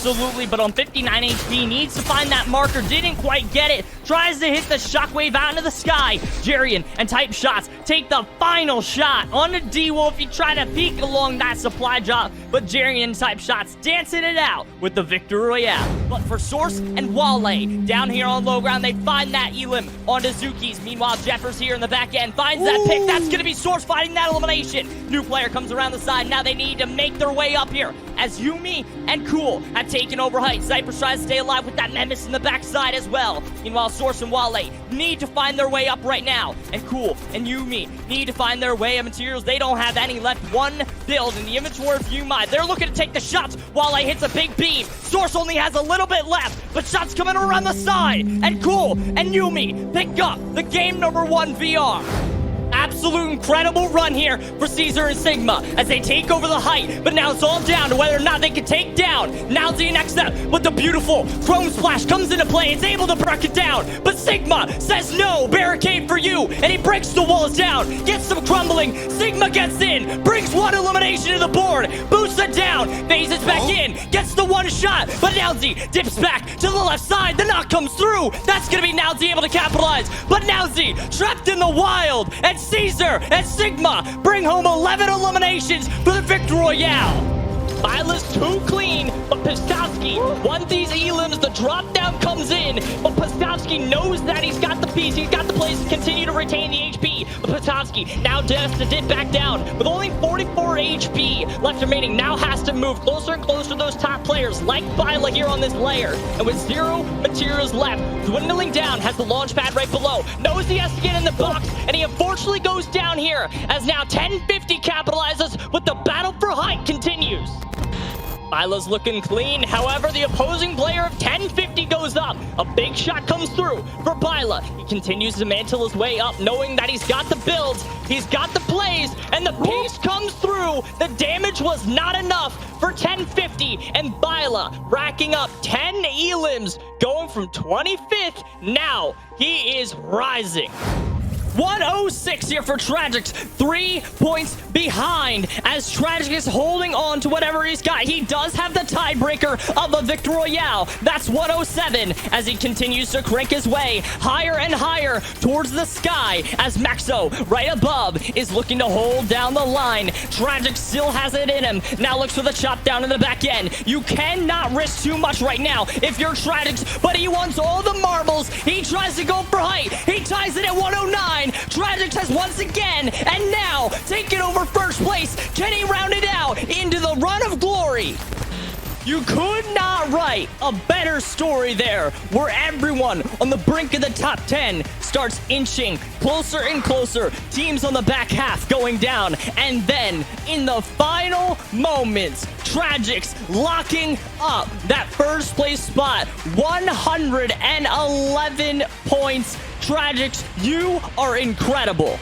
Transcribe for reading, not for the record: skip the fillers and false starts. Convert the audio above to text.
Absolutely, but on 59 HP, needs to find that marker, didn't quite get it. Tries to hit the shockwave out into the sky. Jarian and Type Shots take the final shot on the D-Wolf. He tried to peek along that supply drop, but Jarian and Type Shots dancing it out with the Victory Royale. But for Source and Wale, down here on low ground, they find that Elim on Zuki's. Meanwhile, Jeffers here in the back end finds that pick. That's going to be Source fighting that elimination. New player comes around the side. Now they need to make their way up here as Yumi and Cool have taken over height. Cypress tries to stay alive with that Memis in the backside as well. Meanwhile, Source and Wale need to find their way up right now. And Cool and Yumi need to find their way of materials. They don't have any left. One build in the inventory of Yumi. They're looking to take the shots. Wale hits a big beam. Source only has a little bit left, but shots coming around the side. And Cool and Yumi pick up the game number 1 VR. Absolute incredible run here for Caesar and Sigma as they take over the height, but now it's all down to whether or not they can take down Now's the next step, but the beautiful Chrome Splash comes into play. It's able to break it down, but Sigma says no, barricade for you, and he breaks the walls down, gets some crumbling. Sigma gets in, brings one elimination to the board, boosts it down, phases back in, gets the one shot, but Nowzy dips back to the left side. The knock comes through. That's going to be Nowzy able to capitalize, but Nowzy trapped in the wild, and Caesar and Sigma bring home 11 eliminations for the Victory Royale. Viola's too clean, but Piskovsky won these elims. The drop down comes in, but Piskovsky knows that he's got the piece, he's got the place to continue to retain the HP. But Piskovsky now has to dip back down with only 44 HP left remaining. Now has to move closer and closer to those top players like Viola here on this layer. And with 0 materials left, dwindling down, has the launch pad right below. Knows he has to get in the box, and he unfortunately goes down here as now 1050 capitalizes with the battle for height continues. Viola's looking clean. However, the opposing player of 1050 goes up. A big shot comes through for Viola. He continues to mantle his way up, knowing that he's got the builds, he's got the plays, and the pace comes through. The damage was not enough for 1050, and Viola racking up 10 elims, going from 25th. Now he is rising. 106 here for Tragix, 3 points behind as Tragix is holding on to whatever he's got. He does have the tiebreaker of a Victory Royale. That's 107 as he continues to crank his way higher and higher towards the sky as Maxo right above is looking to hold down the line. Tragix still has it in him. Now looks for the chop down in the back end. You cannot risk too much right now if you're Tragix, but he wants all the marbles. He tries to go for height. He ties it at 109. Tragix has once again, and now taking over first place. Can he round it out into the run of glory? You could not write a better story there, where everyone on the brink of the top 10 starts inching closer and closer. Teams on the back half going down, and then in the final moments, Tragix locking up that first place spot. 111 points. Tragix, you are incredible.